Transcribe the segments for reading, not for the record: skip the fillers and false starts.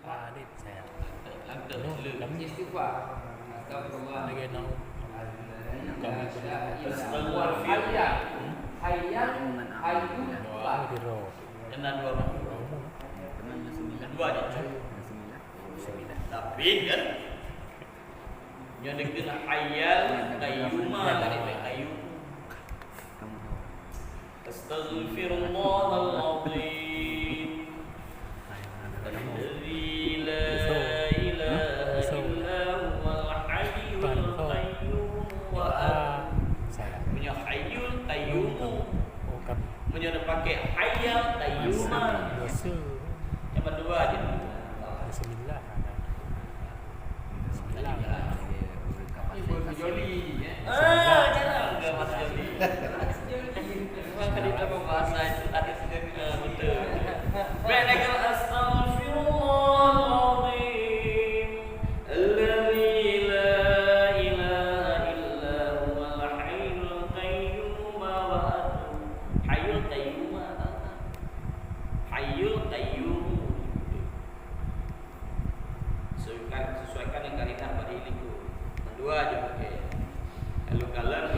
Adit saya. Lantar dulu. Istighfar. Astagfirullah. Lagi nang kami Hayyan. Hayyan. Hayyun. doa di roh. Kena dua orang. Dua aja. Tapi kan yang dikena hayal qayyuma dari qayyum. Astaghfirullahaladzim. Alladzi la ilaha illa huwal hayyul qayyum wa Saya. punya hayyul qayyum. Oh kami. Punya pakai hayal qayyuma. Dosa. Yang kedua aja. Bismillah. Bismillah. Ibu Joli. Jangan enggak Mas Joli. Memang kan kita bahasa itu ada sudah betul. Baiklah astaghfirullahaladzim. Alladzi la ilaha illa huwal hayyul qayyum wa hayyul qayyum. Hayyul qayyum. Sesuaikan yang kalian pada iliku. Kedua aja pakai. Kalau kalian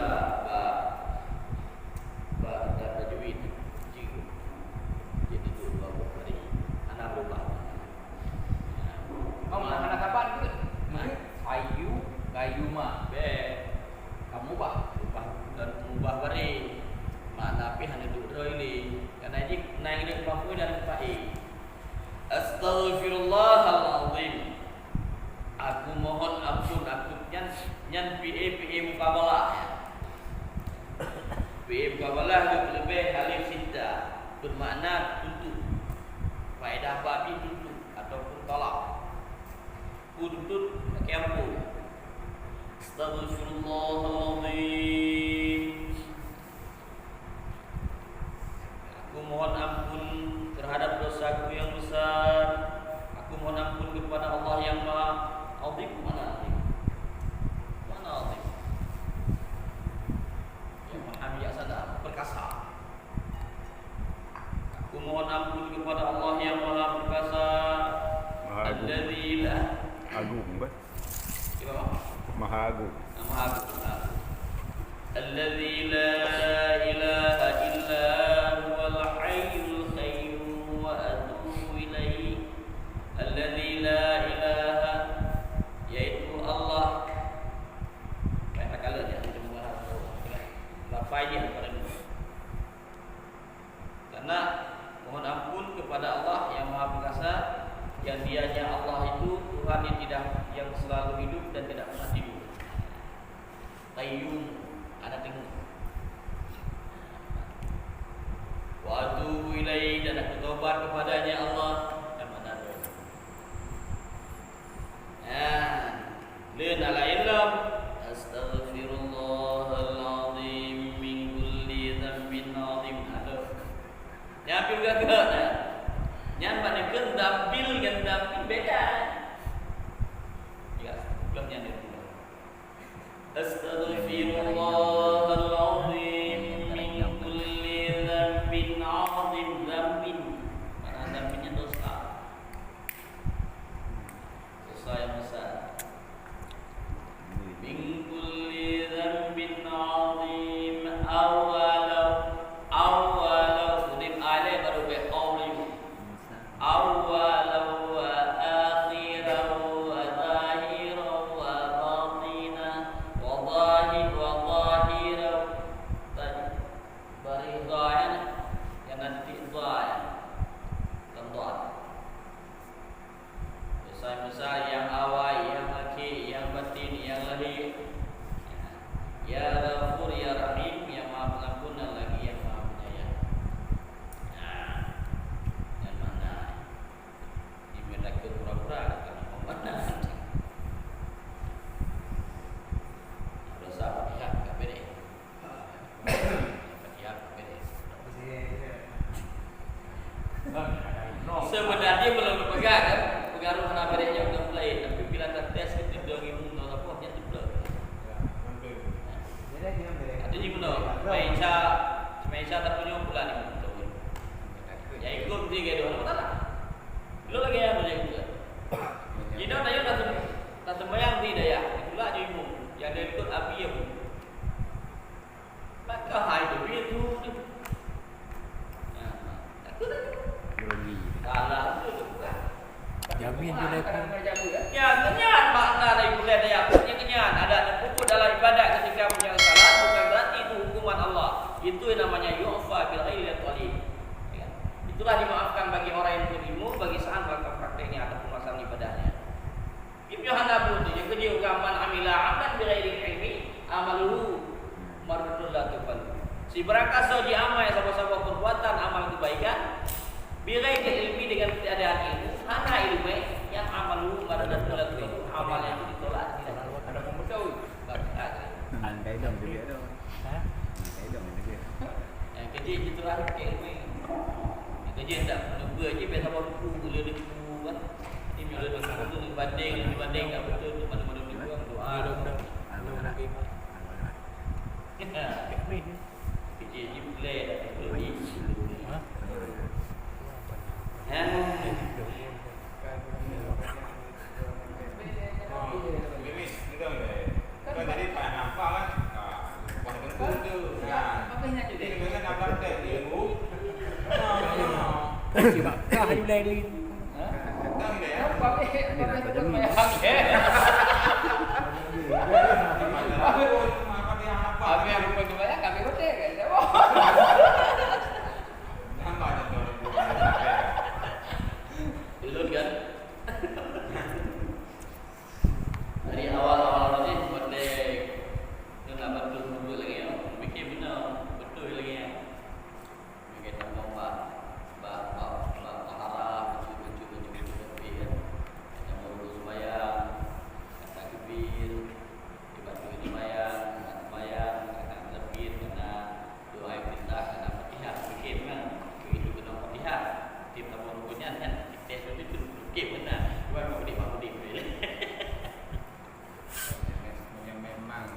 dan tajwid jigo. Jadi itu dua hari. Anak berubah. Kamu anak apa itu? Hayyu Qayyuma. Be, Kamu bah. ubah dan ubah bari. Mana pi hanya duduk ini. Karena ini naik ini mampu dan fa'i. Astaghfirullahaladzim. Aku mohon ampun aku nyan PA mukabalah. PA mukabalah itu lebih halif sita bermakna tuntut. Faedah babi tuntut ataupun tolak. Tuntut pakai ampun. Astaghfirullahaladzim. Aku mohon ampun terhadap dosaku yang besar. Aku mohon ampun kepada Allah yang Maha Azim. Mana azim? Mana azim? Yang Maha bijaksana, perkasa. Aku mohon ampun kepada Allah yang Maha perkasa. Alladzi la Agung kan? Gimana? Maha Agung. Maha Agung. Alladzi la ilaha illa huwal hayyul qayyum wa atubu ilaihi. Alladzi la ilaha yaitu Allah. Baiklah kalau dia cuma apa aja pada dulu. Karena mohon ampun kepada Allah yang Maha Perkasa, yang dianya Allah itu Tuhan yang selalu hidup dan tidak pernah tidur. Qayyum, ada tengok. Wa atubu ilaihi, dan aku taubat kepadanya Allah. Dan mana ada? Lain ala ilm. Astaghfirullahaladzim min kulli dhanbin azim. Aduh. Nyambil gagak dah. Nyambil kan dambil dengan dambil beda. Ya, belum nyambil. Astaghfirullahaladzim min kulli dhanbin azim. Dhanbin. Mana dhanbinnya dosa. Dosa yang besar. Min kulli dhanbin azim. Awalau udim ale baru be awliu. Awalau wa akhirau wa zahirau wa batina wa zahirau bari dhayan yang nanti dhayan tentuan. Dosa besar yang awal, yang akhir, yang batin, yang lahir. Ya Ghafur, Ya Rahim, yang Maha Jadi guna, meja terpunyuk pula ni betul. Ya ikut dia ke dua mana lah. Lu lagi yang boleh ikut. Jadi dah tak sembayang di daya. Itulah jimu yang dia ikut api ya. Maka hai tu itu. Lagi. Salah tu bukan. Jamin dia lepas. Ya, kenyan makna dari bulan daya. Maksudnya kenyan ada pokok dalam ibadat ketika menjaga salat bukan berarti itu hukuman Allah. Itu yang namanya yu'fa bil ghairi talib. Ya. Itulah dimaafkan bagi orang yang berilmu bagi saat melakukan prakteknya ataupun masalah ibadahnya. Ibnu Hanbal itu yang kedua gaman amila amalan bi ghairi ilmi amaluhu mardudun la tuqbal. Si berangkat di amal sama-sama perbuatan amal kebaikan bi ghairi ilmi dengan ketiadaan ilmu, hana ilmu yang amaluhu mardudun la tuqbal. Amal yang ditolak tidak ada membetul. Andai dong dia tu. Ha? Andai dong dia. Yang kerja itulah ilmu. Yang kerja tak lupa je biasa baru buku dia kan. Ini bila dah tu dibanding tak betul tu mana-mana dia buang doa. Kerja je boleh dah teknologi. Ha? Cik mak kah you lain. Kami yang rupa kebanyakan kami hotel kan. Belum kan? Dari awal-awal ni boleh nak betul dulu lagi ya. Fikir benar betul lagi ya. Mungkin tak mau harap cucu tapi ya. Yang mau sembahyang, kata kebir, dibantu sembahyang, kata lebih kena doa kita kena Fatihah. Fikir kan? Begitu kena Fatihah. Tim tamu punya kan kita itu fikir benar. Buat apa dia mampu dia. Yang memang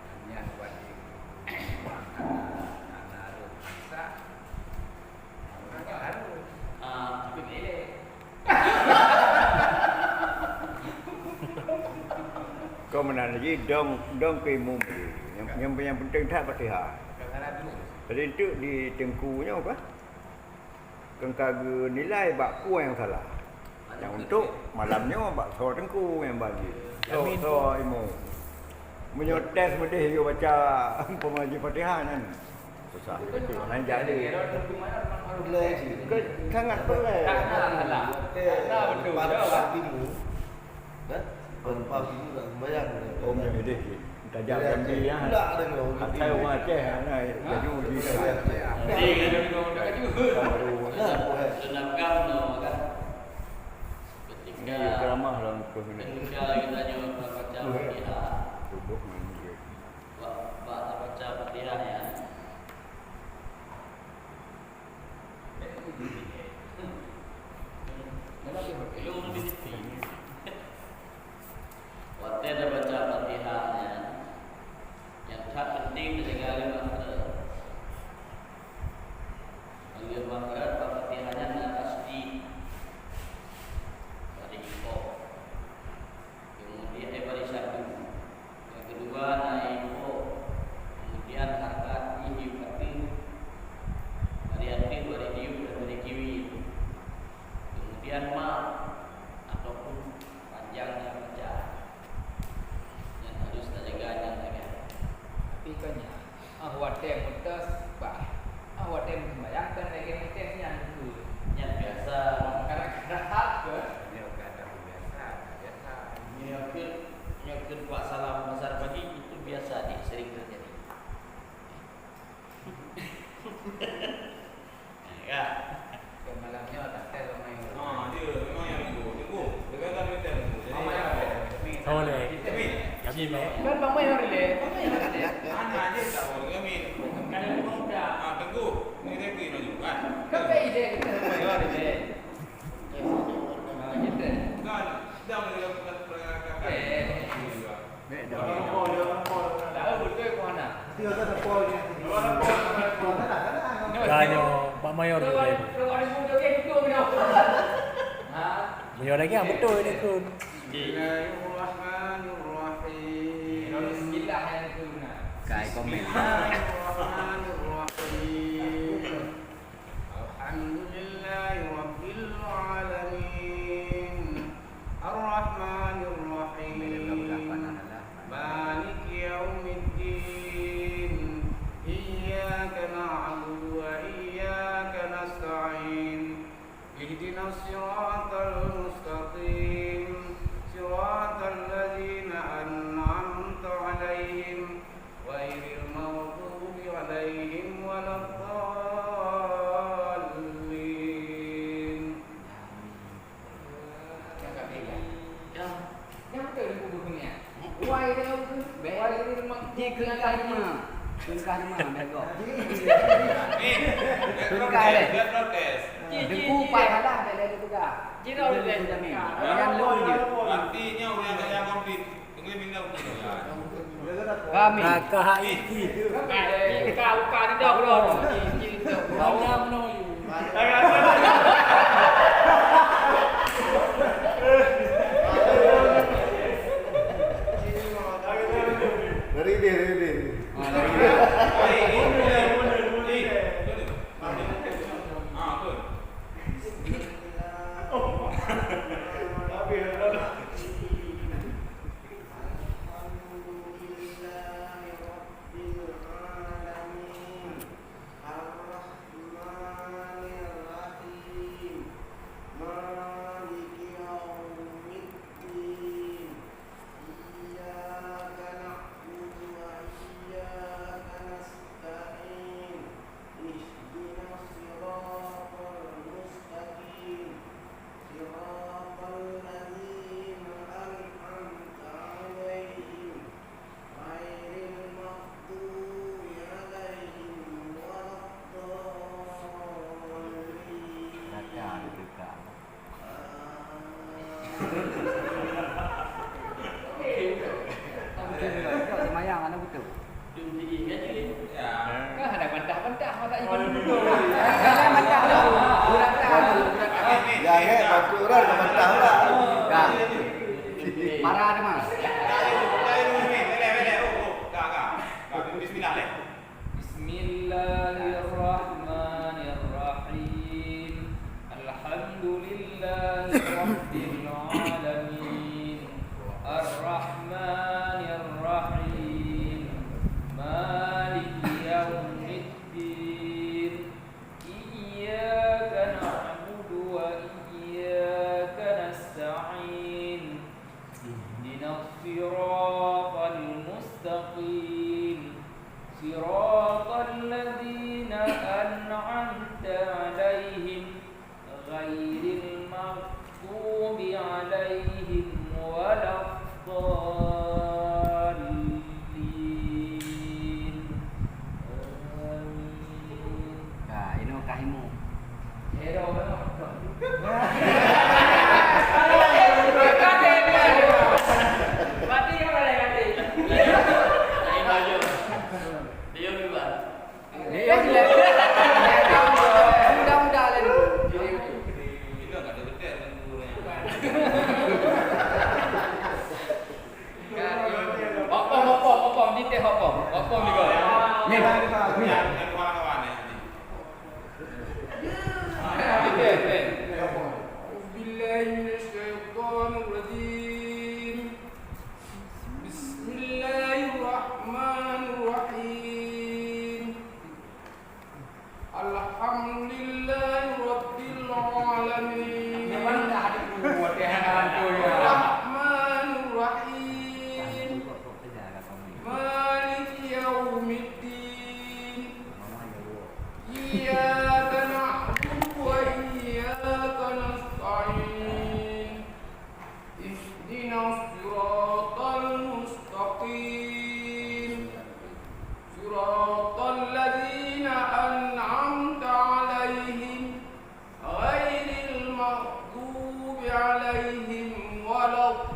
hanya buat di anak rusa. Orangnya harus. Tapi boleh. Kau mana lagi dong ke umum yang penting tak Fatihah. Jadi itu di tengkunya apa? Kengkaga nilai bak puan yang salah. Yang untuk malamnya bak so tengku yang bagi. So imu. Menyotes mesti you baca pemaji Fatihah kan. Susah betul. Nan jadi. Sangat boleh. Om yang ini tajam jam dia. Atai orang Aceh nai baju di Senapkan no kan. Ini Ketika keramah lah untuk ini. kita juga baca Fatihah. Duduk mandi. Baca Fatihah ya. Belum lebih waktu ada baca Fatihahnya yang tak penting dengan alim makhraj Fatihahnya nak tasdid dari info kemudian dari satu yang kedua naik info kemudian harkat ini berarti dari hati dari hiu dan dari kiwi kemudian ma ataupun panjangnya baca yang harus tak jaga. Tapi kanya hotel mutas bah. Hotel membayangkan lagi hotel yang itu. Yang biasa Kadang-kadang hak ke? Ini kadang biasa. nyokir buat salam besar pagi itu biasa sering terjadi. Ya. Malamnya tak ada main. Dia memang yang tunggu. Dia kata minta tunggu. Jadi Oh le. Jamin le. Kan bang main hari le. mana aja tak boleh kami. Kalau muda. Tunggu. Ni dia pergi juga. Kan ide kita main hari le. Kita. Kan dah dia kakak. Dah betul kau nak. Ganyo, Pak Mayor tu. Mayor lagi yang betul ni kun. Bismillahirrahmanirrahim. Bismillah yang tu nak. Kai komen. Bismillahirrahmanirrahim. Alhamdulillahi rabbil alamin. Ar-Rahmanirrahim. Maliki yaumiddin. Iyyaka na'budu wa iyyaka nasta'in. Ihdinas siratal mustaqim. Siratal ladzina an'amta 'alaihim ghairil maghdubi 'alaihim waladdallin. Yang tu di buku ni. Wai dia tu. Wai dia memang Ji kelangkah rumah. Kelangkah rumah mereka. Kelangkah le. Dengku pak kalah dah ada juga. Ji dah boleh Yang dah. lu je. Intinya orang yang komplit. Tengah minta Kami. Kakak Haiti. Kau ni dah belum. Banyak no. Dari dia. Semayang anak betul. Kan ada bantah-bantah mata iman betul. Kalau macam tu, budak Ya, bantu orang mentah lah. dah. Marah ada mah. Bismillahirrahmanirrahim. Alhamdulillahi rabbil alamin. Ar-Rahmanir-Rahim. Maliki yaumiddin. Iyyaka na'budu wa iyyaka nasta'in. Ihdinas siratal mustaqim. Siratal ladzina an'amta 'alaihim ghairil maghdubi 'alaihim waladdallin. Amin. Ino kahimu. Hero mana? Mati kan ada mati. Dia juga. Dia gila. Mudah-mudah lah ni. Kita enggak ada betul Opom ni teh opom juga. Ni. kawan-kawan ni. Billahi minasyaitonir rajim. Bismillahirrahmanirrahim. Alhamdulillahi rabbil alamin. Rahmanirrahim. Maliki yaumiddin. Iyyaka na'budu wa iyyaka nasta'in. Ihdinas siratal mustaqim. Siratal ladzina an'amta 'alaihim ghairil maghdubi 'alaihim waladdallin.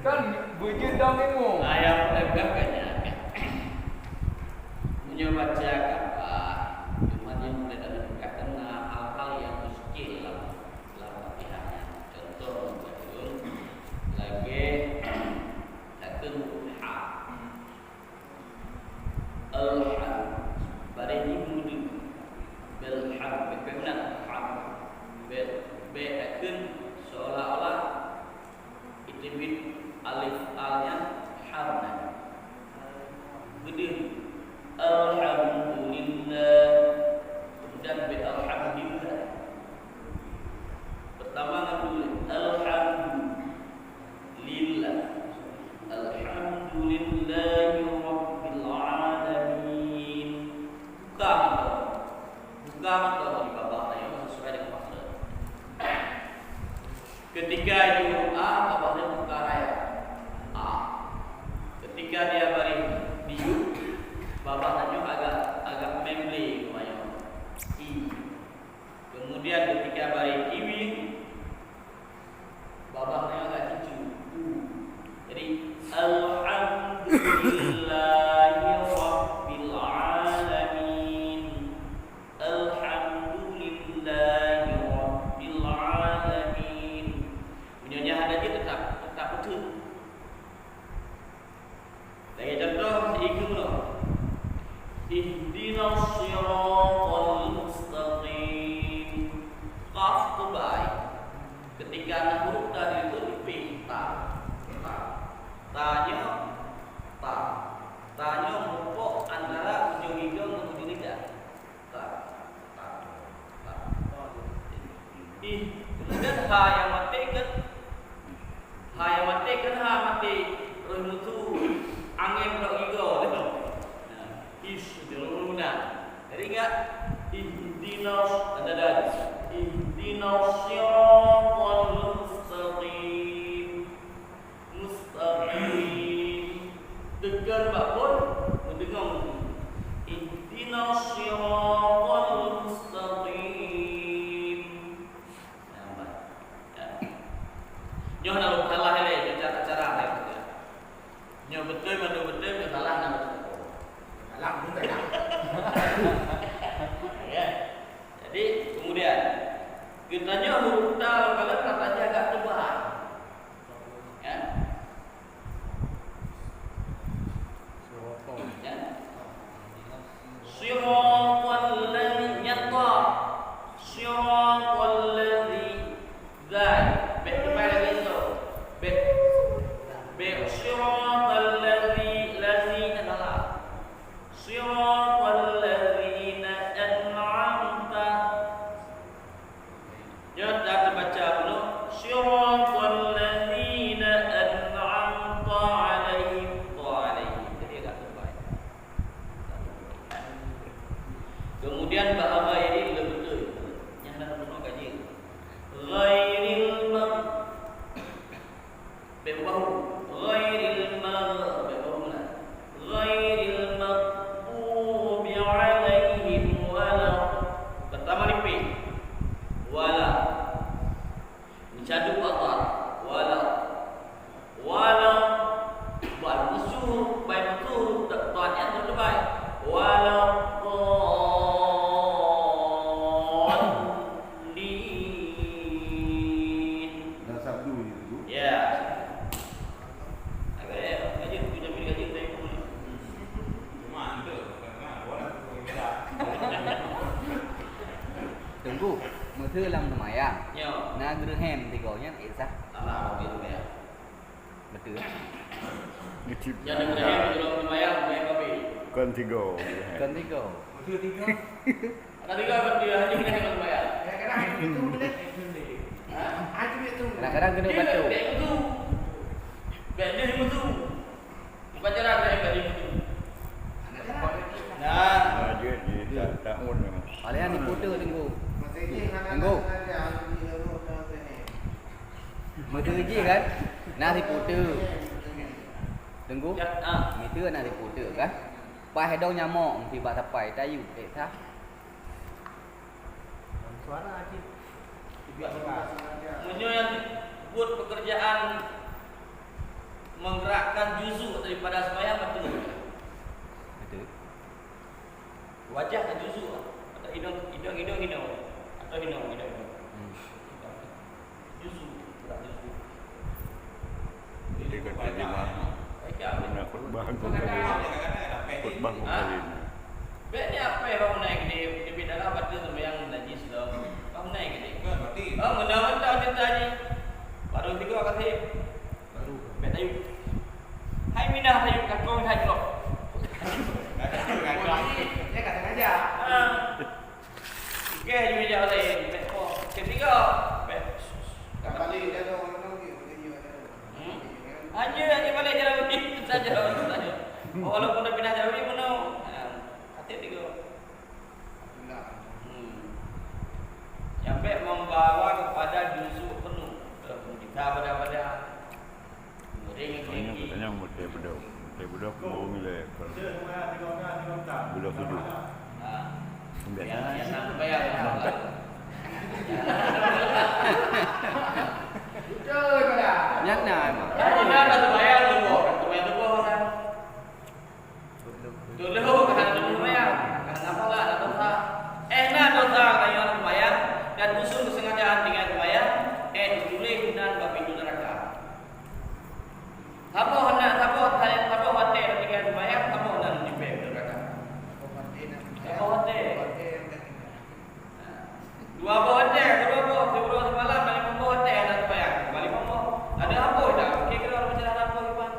Kan bujur dong kamu. Ayam pedagangannya punya baca kabar, cuma yang mulai ada berkaitan dengan hal-hal yang muskil dalam latihannya. Contoh betul lagi satu al-ham pada ini mudah bil-ham berkenaan ham beakan seolah-olah itu bin alif alnya hamna gede alhamdulillah dan bi alhamdulillah pertama dulu alhamdulillah alhamdulillahi rabbil alamin bukan di bawah yang sesuai dengan maksud ketika doa bawahnya buka raya a ketika dia bari diu bawahnya agak memble lumayan i kemudian ketika bari kiwi bawahnya agak cucu jadi alhamdulillahi rabbil alamin alhamdulillahi rabbil alamin bunyinya ada je tetap betul. Lagi contoh seikum loh. Ihdinas siratal mustaqim. Qaf tu baik. Ketika anak huruf tadi itu dipilih ta. Tanya mupok antara ujung hidung dan ujung lidah. Ta. Kemudian ha yang mati kan ha mati rumutu angin dok igo gitu. Isdiluna. Jadi enggak ihdinas siratal mustaqim. Dengar bakun mendengar ihdinas siratal mustaqim. Nyoh nak salah le cara lain. Nyoh betul betul salah nak. Salah pun tak. Ya. Jadi kemudian kita nyoh huruf ta kalau katanya agak tebal. Ya. Ya. Siratal ladzi yatta. Siratal ladzi dzai. Siratal ladzina siratal ladzina an'amta. Jangan tak baca dulu. Siratal ladzina an'amta 'alaihim Jadi agak terbaik. Kemudian bahasa ini lebih betul. Yang nak penuh kaji. Ghairil maghdubi 'alaihim wala. Pertama ni P. Wala. Dicadu qatar. Wala. Buat musuh, baik betul, tuannya terbaik. Wala Tunggu, mesti lam lumayan. Yo. Nah, gerhem tigonya isa. Salah gitu ya. Betul. Ngecip. Jangan dengar belum lumayan kopi. Kan tiga. Kan tigo. Betul tiga. Ada tiga dia hanya kena lumayan. Kadang-kadang itu boleh. Ada itu. Kadang-kadang kena batu. Itu. Benda itu. Baca ada yang tadi itu. Nah, Dia tak mun memang. Kalian diputer tunggu. Tunggu. Betul je kan? Nah diputer. Tunggu. ya, Itu nak diputer kan? Pai dau nyamok mesti bak tapai tayu sah. Suara aja. Munyo yang buat pekerjaan menggerakkan juzuk daripada sembahyang betul. Betul. Wajah ke juzuk atau hidung atau hidung. Juzuk, gerak juzuk. Dia kata dia mahal. Baik apa? Nak khutbah kau kali ni. Khutbah kau kali ni. Baik ni apa yang kamu naik ni? Di bidang apa tu sembahyang najis dah. Kamu naik ni. Oh, menang-menang kita ni. Baru tiga kali. Baru. Baik tayu. Hai minah tayu kakong hai blok. Dia kata aja. Oke, jadi jauh lagi. Ketiga. Kembali dia tu orang ni video ada. Hanya balik jalan begini saja. Walaupun dah pindah jalan begini pun hati tiga. Sampai membawa kepada juzuk penuh. Kita pada Banyak katanya mudah bedok. Mudah bedok mau milih. Bedok sudut. Yang nak bayar. Betul pada. Nyana emang. Kalau dah bayar dulu, bayar dulu orang. Dulu kan dulu bayar. Kenapa lah ada dosa? Nak dosa kalau orang bayar dan usul kesengajaan dengan bayar, boleh dan pintu neraka. Apa hendak apa hotel dengan bayar, apa hendak di pintu neraka. Apa hotel? Dua hotel, dua semalam balik hotel dan bayar. Balik ada apa dah? Kira orang macam apa Iban?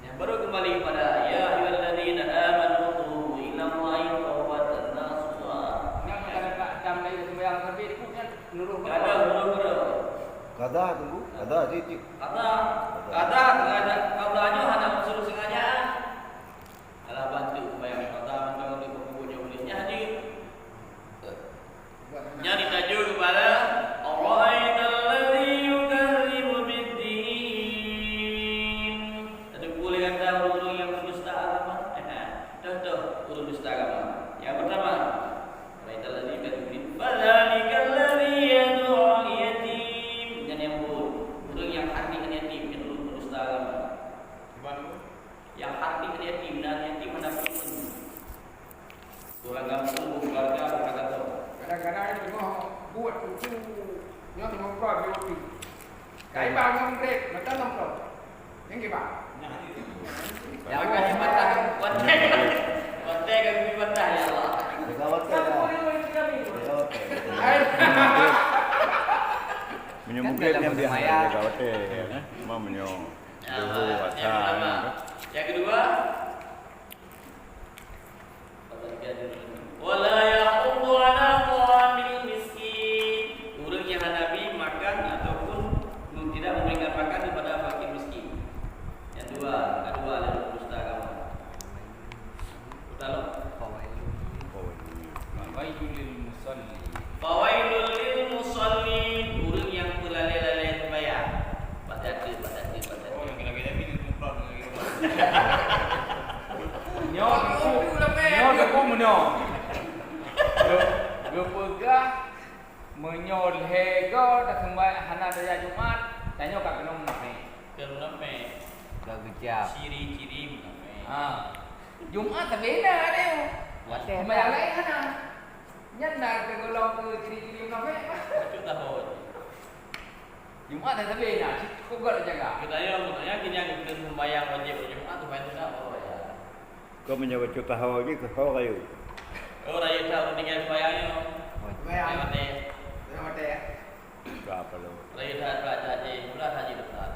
Yang baru kembali pada ya ayyuhalladzina amanu tubu ila Allahi tawbatan nasuha. Yang ada jam lagi sembahyang terbit punya nurul. Ada guru-guru. Kada tunggu. Kada titik. Kata katanya hanya suruh sengaja. Alah bantu bayar kata bantu untuk pokoknya bolehnya haji. Jadi tajuk kepada Ar-Ra'aital ladzi yukadzibu bid-din. Tadi boleh kata orang yang berdusta agama. Contoh orang dusta agama. Yang pertama, Ar-Ra'aital ladzi yukadzibu bid-din. Fadzalikal ladzi yad'u yatim. Dan yang orang yang hardikan yatim itu berdusta agama. Yang hardikan yatim dan yatim mendapat orang kampung keluarga berkata tahu. Kadang-kadang dia tengok buat tu dia tengok kau beauty. Kai bang yang break, macam nom kau. Yang ke bang? Yang kaya patah, watai kan patah ya Allah. Dekawat menyembuhkan yang dia dekawat mau menyong. Yang kedua, wala yahuddu ala ta'amil miskin. Orang yang Nabi makan ataupun tidak memberikan makan kepada fakir miskin. Yang kedua adalah dusta agama. Lalu Fawailul musalli. fawailul lil musallin. Orang yang berlalai-lalai sembahyang. Patati. Oh, yang kita ni kumpulan lagi rumah. Nyok aku menyo. Gepegah menyolhego dak sembahyang hana daya Jumat. Tanya kat kena meneh. Kenapa? Gagejap. Ciri-ciri menapa? Jumat terbeda dia. Sembahyang lain hana. Nyanda ke golong ke ciri-ciri menapa. Itu tahu. Jumat terbeda. Kau gak jaga. Kita yang kita sembahyang wajib Jumat tu bantu apa ya? Kau menyebut tahu lagi ke kau kayu. Oh, raya tahu dengan sembahyangnya. Sembahyang. Lewat Berapa lo? Raya dah baca haji, bulan haji besar.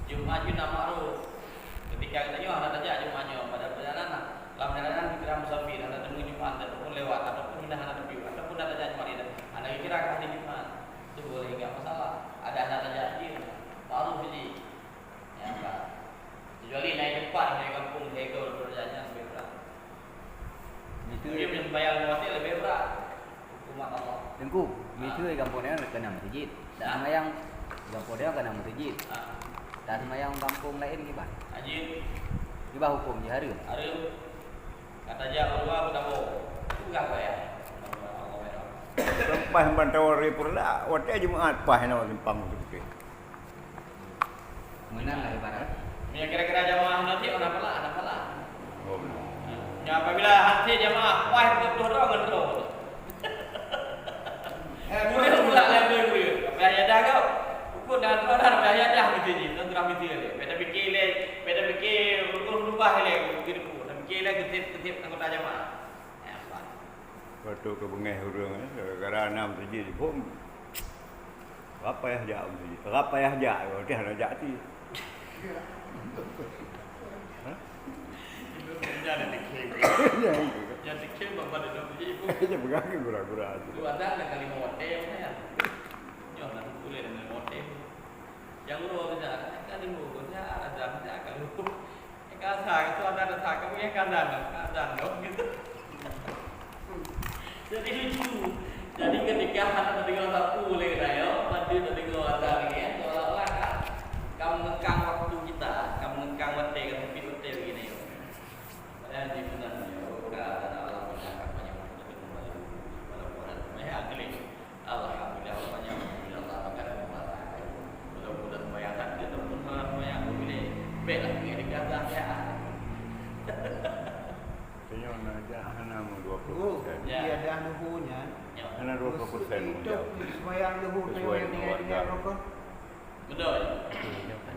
Jumat ju nama ru. Ketika kita nyoh ada saja Jumatnya pada perjalanan. Dalam perjalanan kita musafir, ada temu Jumat ataupun lewat ataupun pindah anak tepi ataupun ada saja Jumat ini. Anda kira hari Jumat itu boleh enggak masalah. Ada anak saja haji baru haji. Ya enggak. Kecuali naik cepat naik kampung hego perjalanan lebih berat. Itu dia membayar mati lebih berat. Hukuman Allah. Tengku, itu kampung dia kena masjid. Dan semayang kampung dia kena masjid. Dan semayang kampung lain gimana? Haji Gimana hukum jahari? Hari kata aja Allah kita mau enggak bayar. Sampai bantau repur lah. Waktu Jumaat pah nak simpang tu. Menang lah ibarat. Ya kira-kira jamaah nanti orang pala. Oh, benar. Ya apabila hati jamaah wah betul orang ngendro. Kemudian pula level gue. Biaya dah kau. Ukur dan orang biaya dah gitu je. Tentu gitu le. Beda fikir rukun rubah le gitu. Dan fikir le ketip anggota jamaah. Ya Allah. Waktu ke bengeh urang gara-gara 6 terjadi di bom. Apa ya jak tu? Apa ya jak? Dia nak jak ti. Jangan dikir. Ya. Jangan dikir bapak dia dah ibu. Dia pegang ke gura-gura tu. Itu ada kali mau hotel ya. Jangan nak boleh dengan hotel. Yang lu ada kali mau kerja ada kali lu. Kasa itu ada kamu yang kadang gitu. Jadi lucu. Jadi ketika anak tinggal satu boleh ya, mandi tinggal ada ni, seolah-olah kamu ngekang waktu kita, kamu ngekang waktu kan tapi waktu begini. Padahal di benar ya, keadaan Allah menangkap banyak untuk kembali walaupun banyak kali. Alhamdulillah banyak Allah akan membantu. Mudah-mudahan bayangkan kita pun banyak begini. Baiklah begini kata ya. Tanya nak jak hana 20%. Ya. Dia ada luhunya. Hana 20% Itu sembahyang luhu tu yang tinggal rokok. Betul.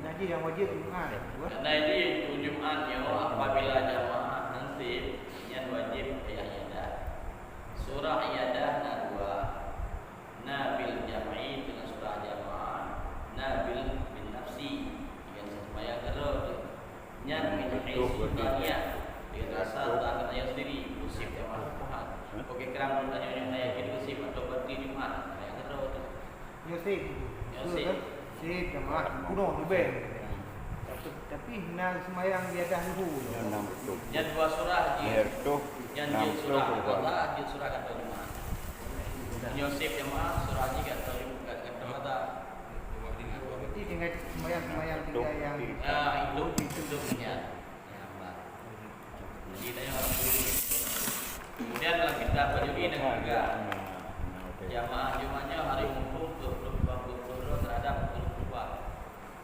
Jadi yang wajib kan. Karena ini Jumatnya apabila jamaah nanti yang wajib iyadah. Surah iyadah nadwa. Nabil jam'i dengan surah jamaah. Nabil bin nafsi yang sembahyang terus. Nyan min haisu dunia. Dia rasa tak kena sendiri usip jamaah Tuhan. Okey kerang tanya ayat ini usip atau berarti Jumat yang terus. Yosef. Yosef. Si jemaah kuno lebih. Tapi nak sembahyang dia dah luhu. Yang dua surah Air je. tu Yang jil surah Allah, jil surah kata Jumat. Yosef jemaah surah je kata Jumat kata kata. Jadi dengan sembahyang kita yang Itu punya. Ya Allah. Jadi tanya orang dulu. Kemudian dalam kitab Bajuri dan juga jamaah Jumatnya hari mumpung untuk terhadap berubah.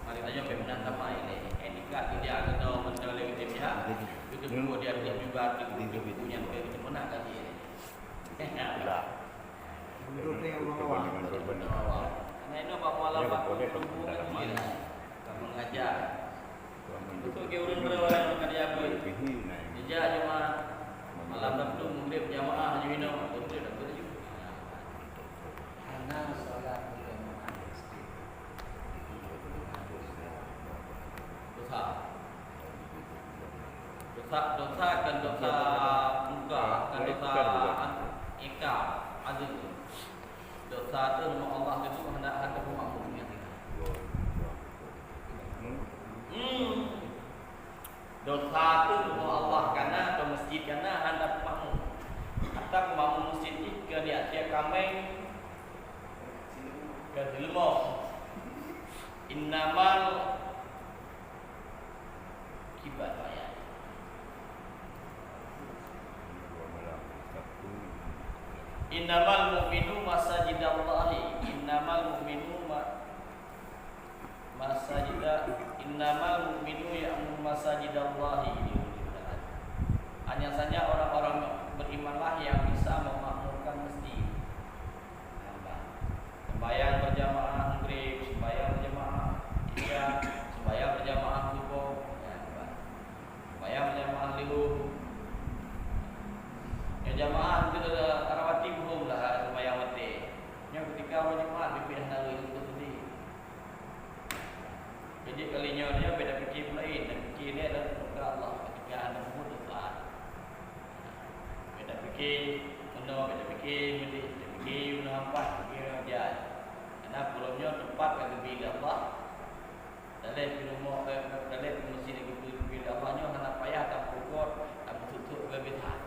Mari tanya pimpinan sama ini. Nikah tidak ada menteri legitim ya. Itu kemudian dia juga punya legitim mana kali ini. Menurut yang orang Karena ini apa malam waktu berhubungan dia mengajar. Untuk keurun berorang kerja pun. Dia cuma malam waktu mungkin jamaah hanya minum atau dia dah kerja. Karena salat dosa kan dosa muka kan dosa ikar ada tu dosa tu nama Allah itu hendak ada pemakmumnya dosa tu nama Allah karena ke masjid karena hendak pemakmum atau pemakmum masjid ni ke di atas kambing ke dilmo innamal kibat ayat. Innamal mu'minu masajidallahi. Innamal mu'minu innamal mu'minu ya'muru masajidallahi. Hanya saja orang-orang berimanlah yang bisa memakmurkan masjid. Sembahyang berjamaah maghrib, sembahyang berjamaah isya, sembahyang berjamaah subuh. Sembahyang berjamaah zuhur. Yang jamaah itu tarawati belum lah sembahyang wati. Yang ketika orang Jumat dipindah dari itu sendiri. Jadi kalinya dia beda fikir lain dan fikir dia adalah kepada Allah ketika anda membuat dosa. Beda fikir beda fikir nampak fikir aja. Karena belumnya tempat bagi bila Allah. Dalam rumah dalam masjid itu bila Allahnya hendak payah tak pukul tak tutup berbeda.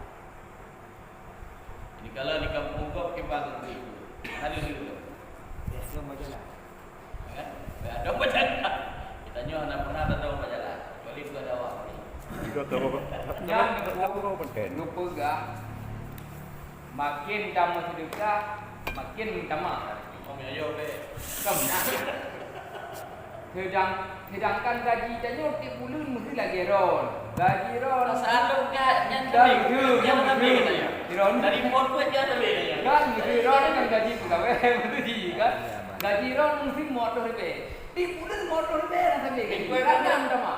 Ini kalau di kampung kau kembang itu, ada dulu. Ya, belum majalah. Kan? Ada majalah. Kita nyoh nak pernah ada majalah. Kali itu ada awak. Jika tahu Lupa gak. Makin kamu sedekah, makin minta maaf. Kau punya jawab be. Kamu nak. Sedangkan gaji tanya tiap bulan mesti lagi ron. Gaji ron. Selalu yang Dan lebih itu yang lebih katanya. Ron Dari pun yang lebih katanya. kan itu ron kan gaji pegawai mesti kan. Gaji ron mesti motor be. Tiap bulan motor be sampai gaji. Kadang sama.